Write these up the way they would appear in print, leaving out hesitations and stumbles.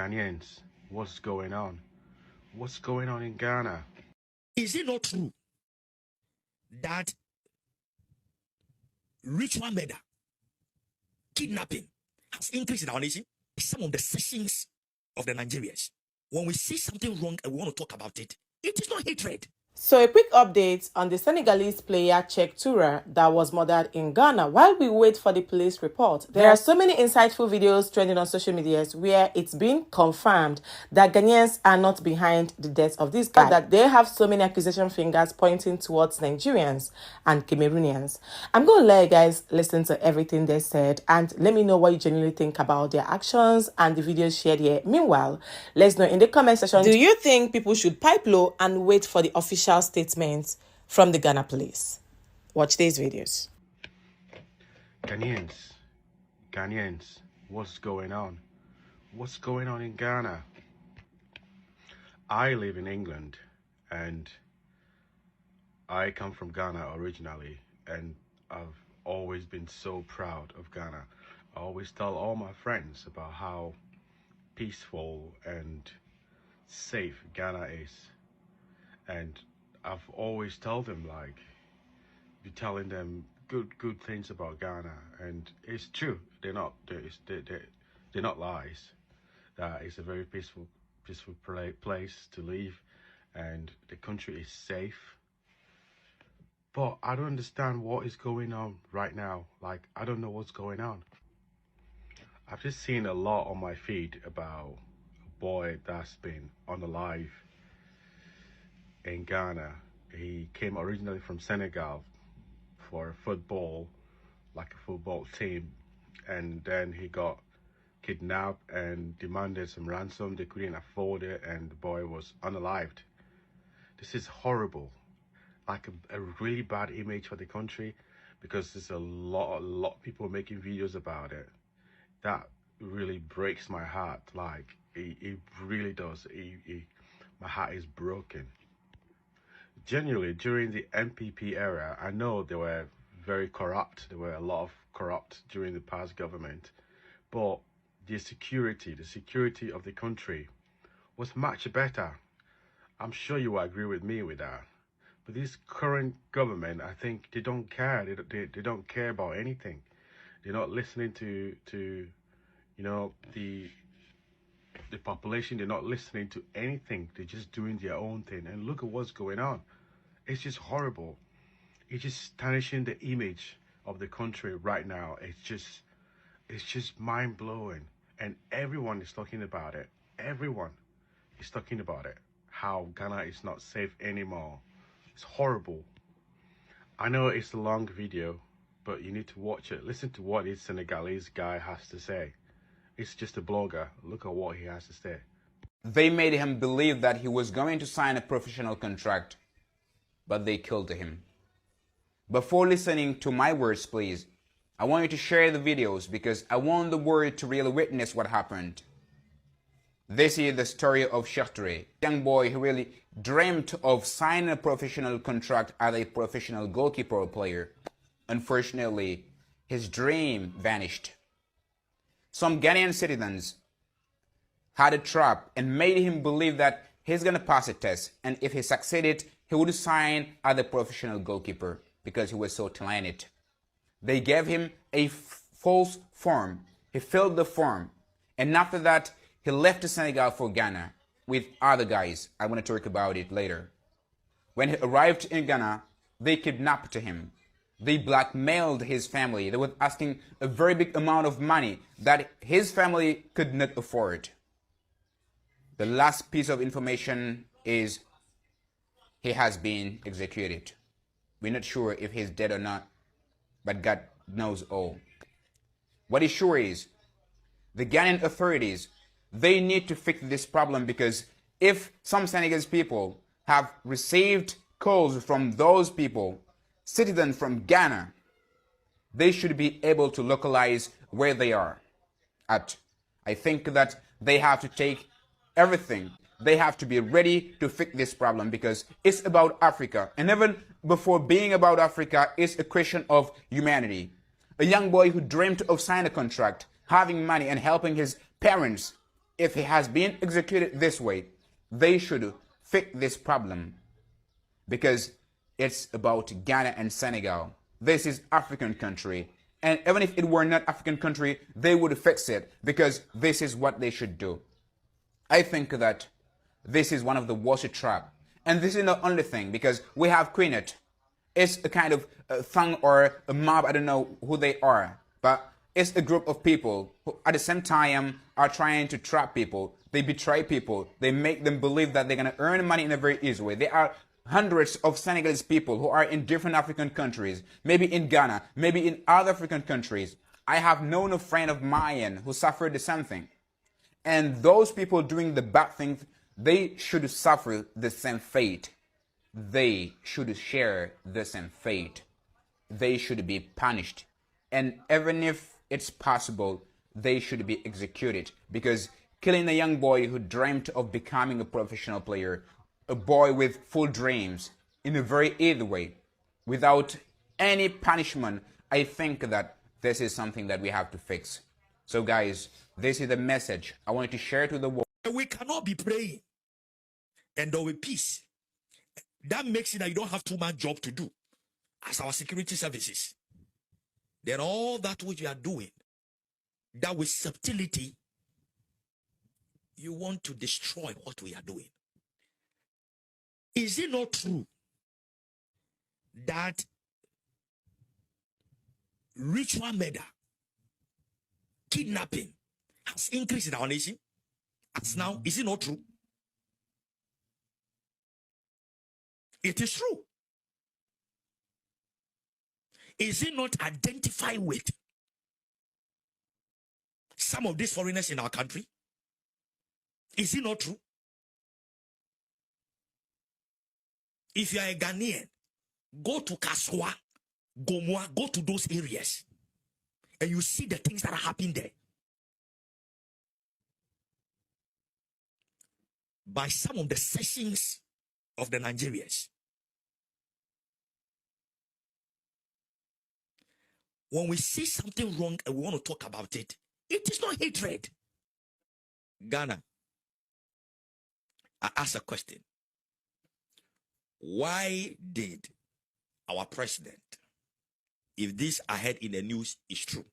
Ghanaians, what's going on? What's going on in Ghana? Is it not true that ritual murder, kidnapping has increased in our nation? Some of the sessions of the Nigerians, when we see something wrong and we want to talk about it, it is not hatred. So a quick update on the Senegalese player Cheikh Touré that was murdered in Ghana while we wait for the police report. There are so many insightful videos trending on social medias where it's been confirmed that Ghanaians are not behind the death of this guy, that they have so many accusation fingers pointing towards Nigerians and Cameroonians. I'm going to let you guys listen to everything they said and let me know what you genuinely think about their actions and the videos shared here. Meanwhile, let's know in the comment section, do you think people should pipe low and wait for the official statements from the Ghana police? Watch these videos. Ghanaians, what's going on? What's going on in Ghana? I live in England and I come from Ghana originally, and I've always been so proud of Ghana. I always tell all my friends about how peaceful and safe Ghana is, and I've always told them, like, be telling them good things about Ghana, and it's true. They're not lies. That it's a very peaceful place to live, and the country is safe. But I don't understand what is going on right now. Like, I don't know what's going on. I've just seen a lot on my feed about a boy that's been unalive in Ghana. He came originally from Senegal for football, like a football team, and then he got kidnapped and demanded some ransom. They couldn't afford it, and the boy was unalived. This is horrible, like a really bad image for the country, because there's a lot of people making videos about it. That really breaks my heart. Like, it really does. My heart is broken. Genuinely, during the MPP era, I know they were very corrupt. There were a lot of corrupt during the past government, but the security of the country was much better. I'm sure you will agree with me with that. But this current government, I think they don't care. They don't care about anything. They're not listening to you know, the population. They're not listening to anything. They're just doing their own thing. And look at what's going on. It's just horrible. It's just tarnishing the image of the country right now. It's just mind-blowing. And everyone is talking about it. Everyone is talking about it. How Ghana is not safe anymore. It's horrible. I know it's a long video, but you need to watch it. Listen to what this Senegalese guy has to say. It's just a blogger. Look at what he has to say. They made him believe that he was going to sign a professional contract, but they killed him. Before listening to my words, please, I want you to share the videos because I want the world to really witness what happened. This is the story of Cheikh Touré, a young boy who really dreamt of signing a professional contract as a professional goalkeeper or player. Unfortunately, his dream vanished. Some Ghanaian citizens had a trap and made him believe that he's going to pass a test, and if he succeeded, he would sign as a professional goalkeeper because he was so talented. They gave him a false form. He filled the form, and after that, he left Senegal for Ghana with other guys. I want to talk about it later. When he arrived in Ghana, they kidnapped him. They blackmailed his family. They were asking a very big amount of money that his family could not afford. The last piece of information is he has been executed. We're not sure if he's dead or not, but God knows all. What is sure is the Ghanaian authorities, they need to fix this problem, because if some Senegalese people have received calls from those people, citizens from Ghana, they should be able to localize where they are at. I think that they have to take everything. They have to be ready to fix this problem because it's about Africa. And even before being about Africa, it's a question of humanity. A young boy who dreamt of signing a contract, having money and helping his parents if he has been executed this way, they should fix this problem, because it's about Ghana and Senegal. This is African country. And even if it were not African country, they would fix it, because this is what they should do. I think that this is one of the worst trap. And this is not only thing, because we have Queenet. It's a kind of thing or a mob, I don't know who they are, but it's a group of people who at the same time are trying to trap people. They betray people. They make them believe that they're going to earn money in a very easy way. There are hundreds of Senegalese people who are in different African countries, maybe in Ghana, maybe in other African countries. I have known a friend of mine who suffered the same thing. And those people doing the bad things, they should suffer the same fate. They should share the same fate. They should be punished. And even if it's possible, they should be executed. Because killing a young boy who dreamt of becoming a professional player, a boy with full dreams, in a very easy way, without any punishment, I think that this is something that we have to fix. So guys, this is the message I wanted to share to the world. We cannot be praying and there will be peace. That makes it that you don't have too much job to do as our security services. Then all that which you are doing, that with subtlety, you want to destroy what we are doing. Is it not true that ritual murder, kidnapping has increased in our nation? As now, is it not true? It is true. Is it not identified with some of these foreigners in our country? Is it not true? If you are a Ghanaian, go to Kaswa, Gomoa, go to those areas, and you see the things that are happening there. By some of the sessions of the Nigerians. When we see something wrong and we want to talk about it, it is not hatred. Ghana, I ask a question. Why did our president, if this I heard in the news is true,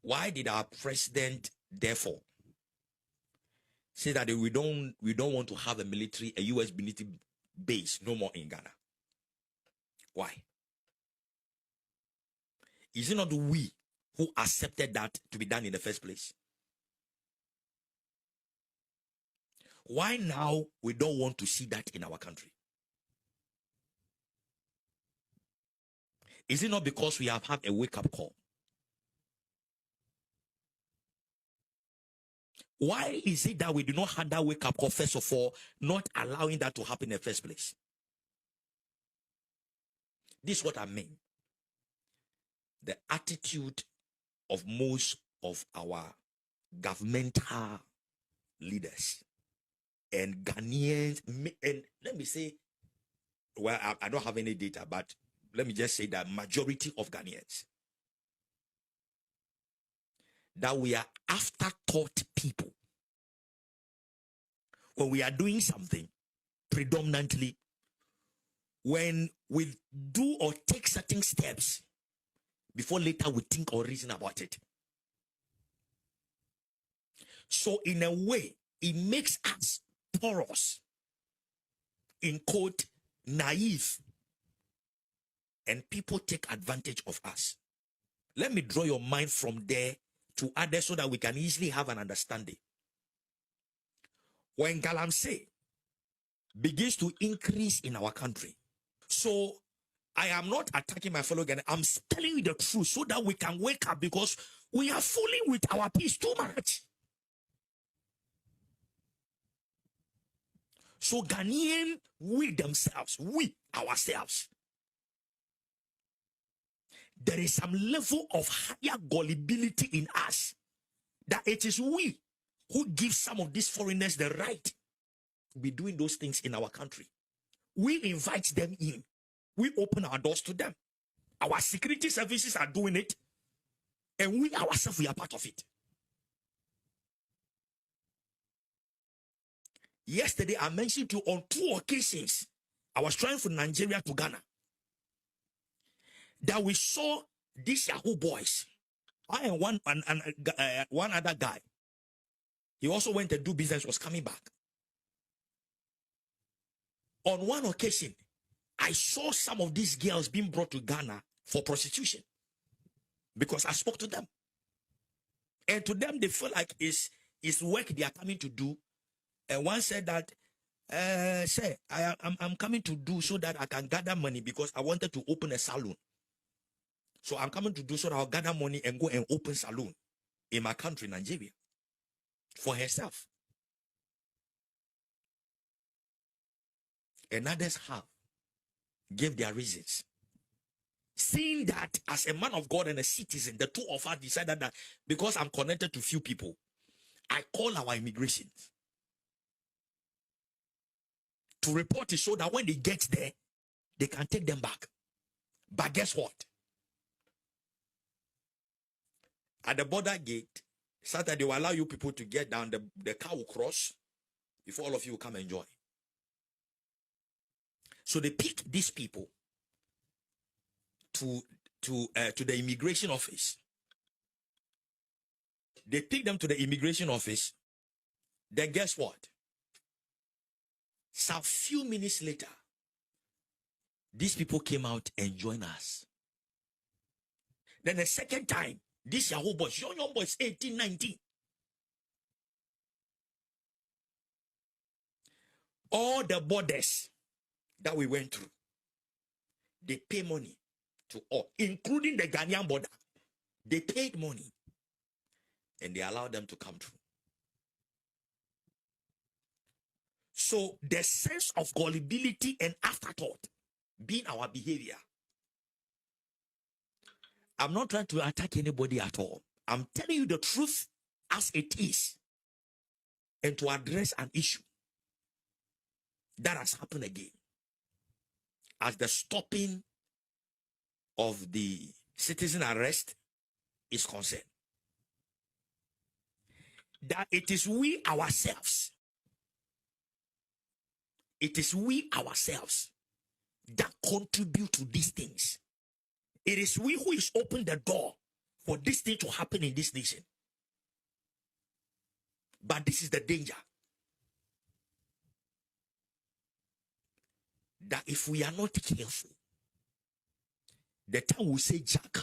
why did our president therefore say that we don't want to have a military, a US military base no more in Ghana? Why? Is it not we who accepted that to be done in the first place? Why now we don't want to see that in our country? Is it not because we have had a wake-up call? Why is it that we do not have that wake-up call, first of all, not allowing that to happen in the first place? This is what I mean. The attitude of most of our governmental leaders and Ghanaians, and let me say, well, I don't have any data, but let me just say that majority of Ghanaians, that we are afterthought people. When we are doing something, predominantly, when we do or take certain steps, before later we think or reason about it. So in a way, it makes us porous, in quote, naive, and people take advantage of us. Let me draw your mind from there to others so that we can easily have an understanding. When Galamsey begins to increase in our country, so I am not attacking my fellow Ghanaians. I'm telling you the truth so that we can wake up, because we are fooling with our peace too much. So Ghanaian, we themselves, we ourselves, there is some level of higher gullibility in us, that it is we who give some of these foreigners the right to be doing those things in our country. We invite them in. We open our doors to them. Our security services are doing it, and we ourselves, we are part of it. Yesterday, I mentioned to you on 2 occasions, I was trying from Nigeria to Ghana, that we saw these Yahoo boys. I and one other guy. He also went to do business, was coming back. On one occasion, I saw some of these girls being brought to Ghana for prostitution because I spoke to them. And to them, they feel like it's work they are coming to do. And one said that, say, I'm coming to do so that I can gather money because I wanted to open a salon. So I'm coming to do so that I'll gather money and go and open salon in my country, Nigeria, for herself. And others have gave their reasons. Seeing that as a man of God and a citizen, the two of us decided that because I'm connected to few people, I call our immigration to report it so that when they get there, they can take them back. But guess what? At the border gate, Saturday will allow you people to get down, the car will cross before all of you will come and join. So they pick these people to the immigration office. They pick them to the immigration office. Then guess what? Some few minutes later, these people came out and joined us. Then the second time, these Yahoo boys, young boys, 18, 19. All the borders that we went through, they pay money to all, including the Ghanaian border. They paid money and they allowed them to come through. So the sense of gullibility and afterthought being our behavior. I'm not trying to attack anybody at all. I'm telling you the truth as it is and to address an issue that has happened again as the stopping of the citizen arrest is concerned. That it is we ourselves that contribute to these things. It is we who is open the door for this thing to happen in this nation. But this is the danger. That if we are not careful, the time we say, Jack,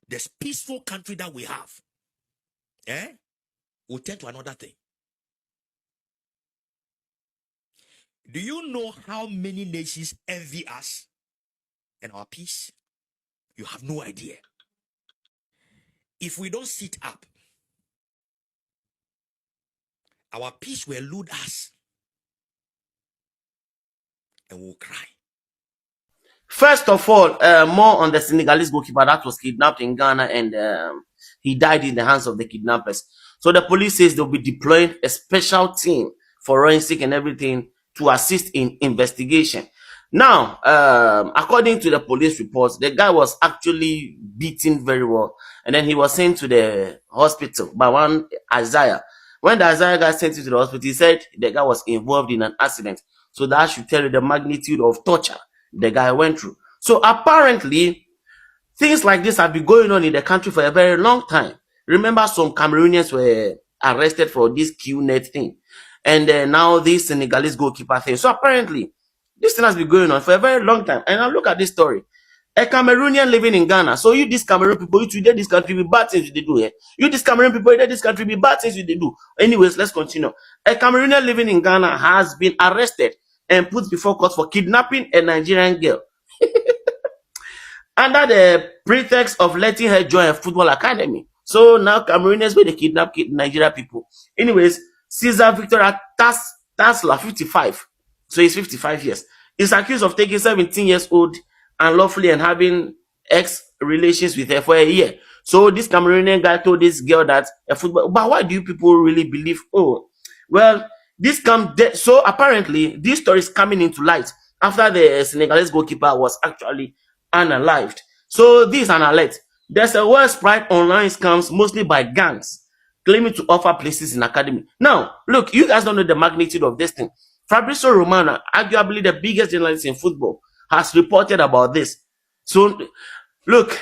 this peaceful country that we have, will turn to another thing. Do you know how many nations envy us and our peace? You have no idea. If we don't sit up, our peace will elude us and we'll cry. First of all, more on the Senegalese goalkeeper that was kidnapped in Ghana and he died in the hands of the kidnappers. So the police says they'll be deploying a special team, forensic and everything, to assist in investigation. Now, according to the police reports, the guy was actually beaten very well. And then he was sent to the hospital by one Isaiah. When the Isaiah guy sent him to the hospital, he said the guy was involved in an accident. So that should tell you the magnitude of torture the guy went through. So apparently, things like this have been going on in the country for a very long time. Remember, some Cameroonians were arrested for this QNet thing. And now this Senegalese goalkeeper thing. So apparently, this thing has been going on for a very long time. And now look at this story. A Cameroonian living in Ghana. So you, this Cameroon people, you today this country be bad things they do here. You, this Cameroon people, you this country be bad things they do. Anyways, let's continue. A Cameroonian living in Ghana has been arrested and put before court for kidnapping a Nigerian girl under the pretext of letting her join a football academy. So now Cameroonians where they kidnap Nigeria people. Anyways, Caesar Victor Tasla, 55. So he's 55 years. He's accused of taking 17 years old unlawfully and having relations with her for a year. So this Cameroonian guy told this girl that a football, but why do you people really believe? Oh, well, this so apparently this story is coming into light after the Senegalese goalkeeper was actually unalived. So this is an alert. There's a widespread online scams, mostly by gangs, claiming to offer places in academy. Now, look, you guys don't know the magnitude of this thing. Fabrizio Romano, arguably the biggest journalist in football, has reported about this. So, look,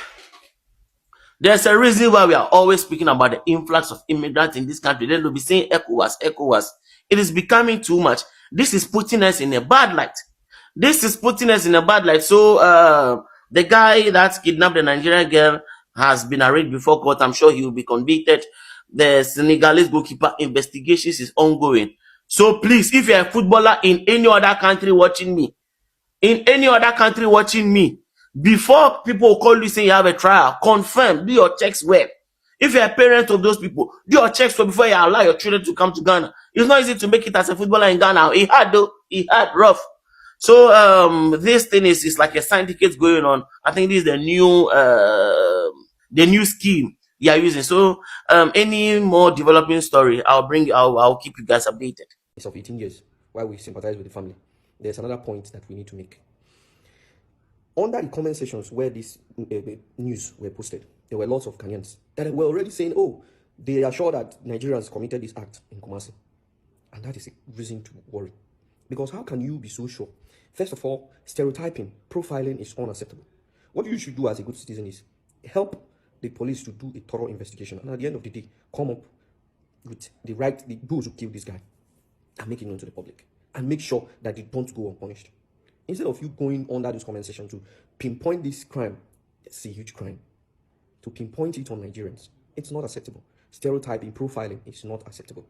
there's a reason why we are always speaking about the influx of immigrants in this country. Then they'll be saying ECOWAS, ECOWAS. It is becoming too much. This is putting us in a bad light. So, the guy that kidnapped the Nigerian girl has been arraigned before court. I'm sure he will be convicted. The Senegalese goalkeeper investigations is ongoing. So please, if you're a footballer in any other country watching me, before people call you saying you have a trial, confirm, do your checks well. If you're a parent of those people, do your checks well before you allow your children to come to Ghana. It's not easy to make it as a footballer in Ghana. He had rough. So this thing is like a syndicate going on. I think this is the new scheme they are using. So any more developing story, I'll keep you guys updated. It's of 18 years. Why we sympathize with the family. There's another point that we need to make. Under the comment sections where this news were posted, there were lots of Ghanaians that were already saying, oh, they are sure that Nigerians committed this act in Kumasi. And that is a reason to worry. Because how can you be so sure? First of all, stereotyping, profiling is unacceptable. What you should do as a good citizen is help the police to do a thorough investigation. And at the end of the day, come up with those who killed this guy and make it known to the public. And make sure that they don't go unpunished. Instead of you going under this comment section to pinpoint this crime, it's a huge crime. To pinpoint it on Nigerians, it's not acceptable. Stereotyping, profiling is not acceptable.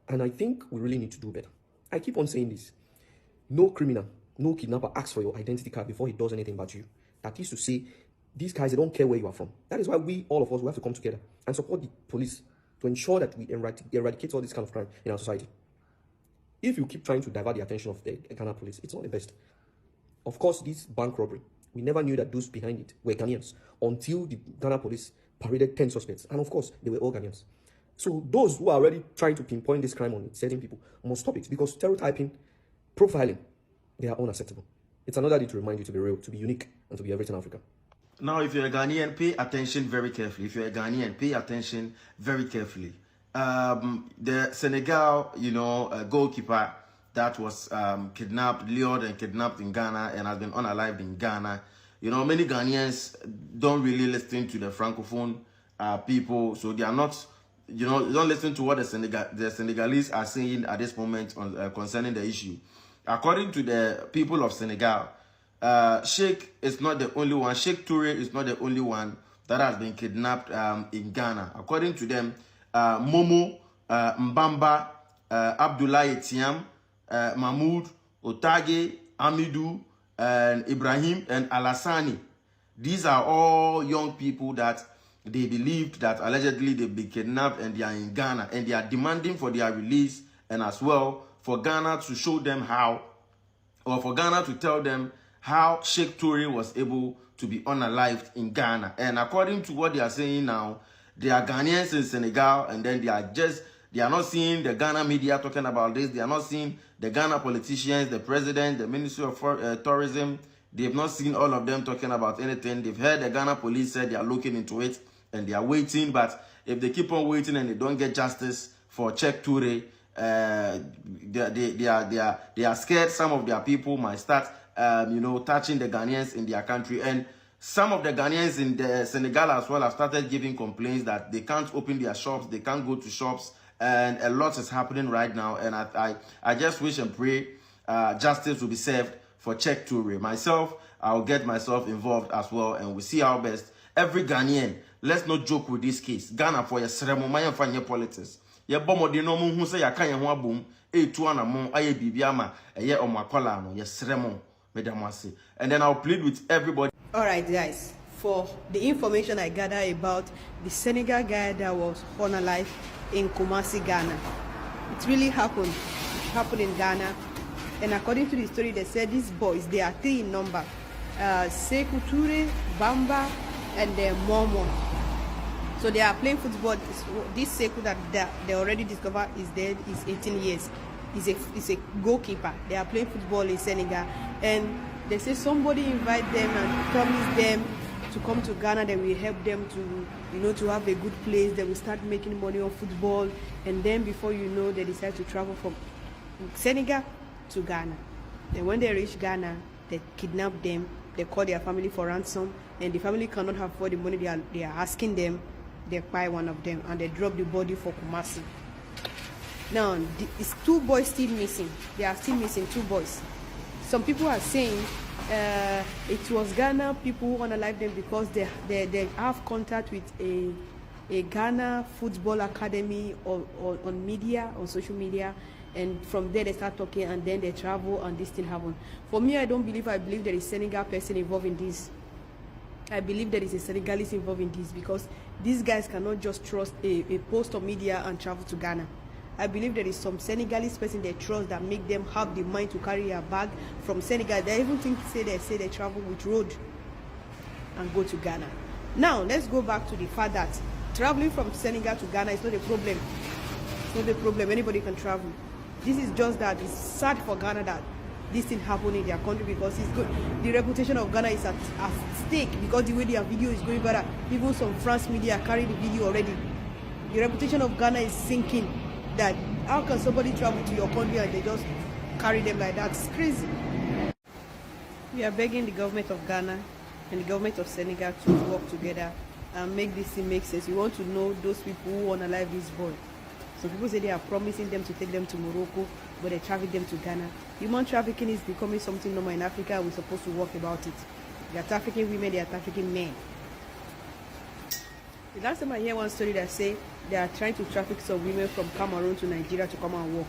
And I think we really need to do better. I keep on saying this. No criminal, no kidnapper asks for your identity card before he does anything about you. That is to say, these guys, they don't care where you are from. That is why all of us, we have to come together and support the police to ensure that we eradicate all this kind of crime in our society. If you keep trying to divert the attention of the Ghana police, it's not the best. Of course, this bank robbery, we never knew that those behind it were Ghanaians until the Ghana police paraded 10 suspects. And of course, they were all Ghanaians. So those who are already trying to pinpoint this crime on certain people must stop it, because stereotyping, profiling, they are unacceptable. It's another day to remind you to be real, to be unique, and to be everything Africa. Now, if you're a Ghanaian, pay attention very carefully. The Senegal, goalkeeper that was lured and kidnapped in Ghana and has been unalived in Ghana. Many Ghanaians don't really listen to the Francophone people, so they are not, don't listen to what the Senegalese are saying at this moment concerning the issue. According to the people of Senegal, Sheikh is not the only one. Sheikh Toure is not the only one that has been kidnapped in Ghana. According to them, Momo, Mbamba, Abdoulaye Thiam, Mahmoud, Otage, Amidou, and Ibrahim, and Alassani. These are all young people that they believed that allegedly they've been kidnapped and they are in Ghana, and they are demanding for their release, and as well for Ghana to show them how, or for Ghana to tell them how Sheikh Toure was able to be unalived in Ghana. And according to what they are saying now, they are Ghanaians in Senegal, and then they are not seeing the Ghana media talking about this. They are not seeing the Ghana politicians, the president, the Ministry of Tourism. They have not seen all of them talking about anything. They've heard the Ghana police said they are looking into it and they are waiting. But if they keep on waiting and they don't get justice for Sheikh Toure, they are scared some of their people might start touching the Ghanaians in their country. And some of the Ghanaians in the Senegal as well have started giving complaints that they can't open their shops, they can't go to shops, and a lot is happening right now. And I just wish and pray justice will be served for Sheikh Toure. Myself, I'll get myself involved as well, and we see our best. Every Ghanaian, let's not joke with this case. Ghana for your ceremony and for your politics. Your bomb de no moon who say I can't want boom, a 2 and a mon, I be biama, a year on my collar, your ceremony, Madam. And then I'll plead with everybody. Alright guys, for the information I gathered about the Senegal guy that was unalived in Kumasi, Ghana. It really happened. It happened in Ghana. And according to the story, they said these boys, they are 3 in number. Sekou Toure, Bamba, and Momo. So they are playing football. This Sekou that they already discovered is dead. He's 18 years. He's a goalkeeper. They are playing football in Senegal. And they say somebody invite them and promise them to come to Ghana, then we help them to, to have a good place. Then we start making money on football, and then before you know, they decide to travel from Senegal to Ghana. Then when they reach Ghana, they kidnap them. They call their family for ransom, and the family cannot afford the money they are asking them. They buy one of them, and they drop the body for Kumasi. Now, it's 2 boys still missing. They are still missing 2 boys. Some people are saying it was Ghana people who unalive them because they have contact with a Ghana football academy on media, on social media, and from there they start talking, and then they travel, and this thing happen. For me, I don't believe. I believe there is Senegal person involved in this. I believe there is a Senegalese involved in this, because these guys cannot just trust a post on media and travel to Ghana. I believe there is some Senegalese person they trust that make them have the mind to carry a bag from Senegal. They even say they travel with road and go to Ghana. Now, let's go back to the fact that traveling from Senegal to Ghana is not a problem. It's not a problem. Anybody can travel. This is just that it's sad for Ghana that this thing happened in their country, because it's good. The reputation of Ghana is at stake because the way their video is going better. Even some France media carry the video already. The reputation of Ghana is sinking. That how can somebody travel to your country and they just carry them like that? It's crazy. We are begging the government of Ghana and the government of Senegal to work together and make this thing make sense. We want to know those people who want to live this boy. Some people say they are promising them to take them to Morocco, but they traffic them to Ghana. Human trafficking is becoming something normal in Africa. We're supposed to work about it. They are trafficking women, they are trafficking men. The last time I hear one story that say they are trying to traffic some women from Cameroon to Nigeria to come and work.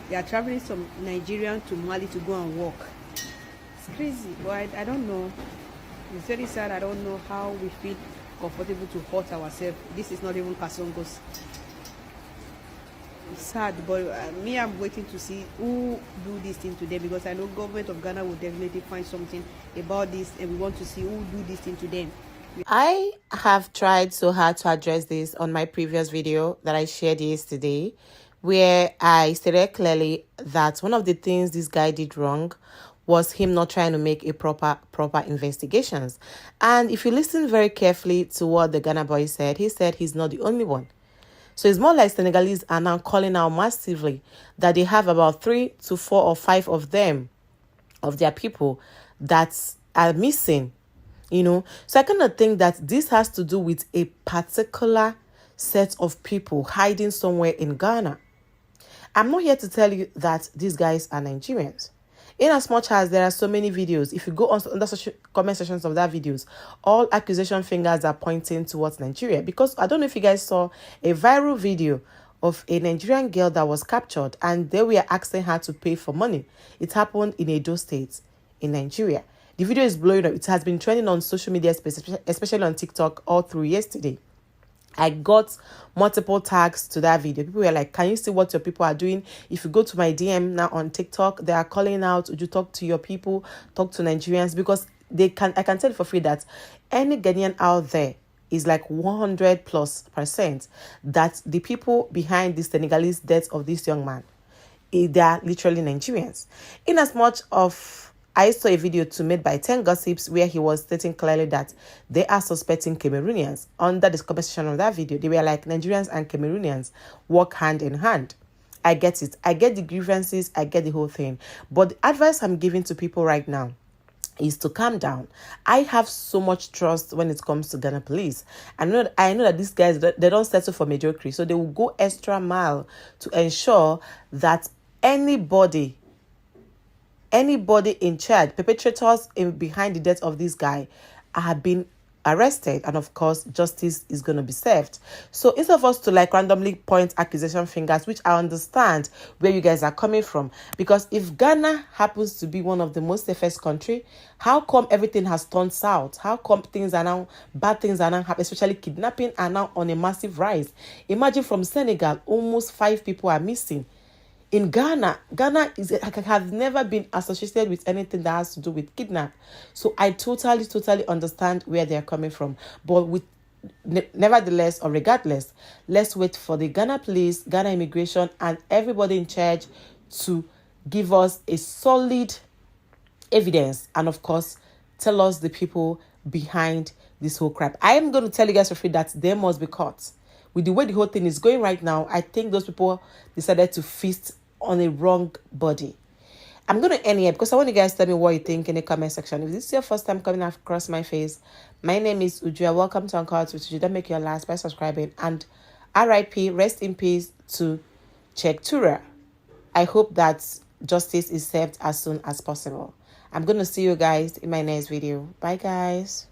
They are traveling some Nigerian to Mali to go and work. It's crazy, but I don't know. It's very sad. I don't know how we feel comfortable to hurt ourselves. This is not even Kasongos. It's sad, but me, I'm waiting to see who do this thing to them, because I know government of Ghana will definitely find something about this, and we want to see who do this thing to them. I have tried so hard to address this on my previous video that I shared yesterday, where I stated clearly that one of the things this guy did wrong was him not trying to make a proper investigations. And if you listen very carefully to what the Ghana boy said, he said he's not the only one. So it's more like Senegalese are now calling out massively that they have about 3 to 4 or 5 of them, of their people, that are missing. So I kind of think that this has to do with a particular set of people hiding somewhere in Ghana. I'm not here to tell you that these guys are Nigerians. In as much as there are so many videos, if you go on the comment sections of that videos, all accusation fingers are pointing towards Nigeria. Because I don't know if you guys saw a viral video of a Nigerian girl that was captured, and they were asking her to pay for money. It happened in Edo State in Nigeria. The video is blowing up. It has been trending on social media, especially on TikTok, all through yesterday. I got multiple tags to that video. People were like, can you see what your people are doing? If you go to my DM now on TikTok, they are calling out, would you talk to your people, talk to Nigerians? Because I can tell you for free that any Ghanaian out there is like 100+% that the people behind the Senegalese death of this young man, they are literally Nigerians. In as much of I saw a video made by 10 Gossips where he was stating clearly that they are suspecting Cameroonians. Under the conversation of that video, they were like, Nigerians and Cameroonians work hand in hand. I get it. I get the grievances. I get the whole thing. But the advice I'm giving to people right now is to calm down. I have so much trust when it comes to Ghana police. I know that these guys, they don't settle for mediocrity. So they will go extra mile to ensure that anybody in charge, perpetrators behind the death of this guy, have been arrested, and of course justice is going to be served. So instead of us to like randomly point accusation fingers, which I understand where you guys are coming from, because if Ghana happens to be one of the most safest country, how come everything has turned south? How come bad things are now happening, especially kidnapping are now on a massive rise? Imagine from Senegal, almost 5 people are missing. In Ghana has never been associated with anything that has to do with kidnap. So I totally understand where they're coming from. But nevertheless or regardless, let's wait for the Ghana police, Ghana immigration, and everybody in charge to give us a solid evidence. And of course, tell us the people behind this whole crap. I am going to tell you guys for free that they must be caught. With the way the whole thing is going right now, I think those people decided to feast on a wrong body. I'm going to end here because I want you guys to tell me what you think in the comment section. If this is your first time coming across my face, my name is Ujua. Welcome to Uncut with Uju. Don't make your last by subscribing. And RIP, rest in peace to Tura. I hope that justice is served as soon as possible. I'm going to see you guys in my next video. Bye, guys.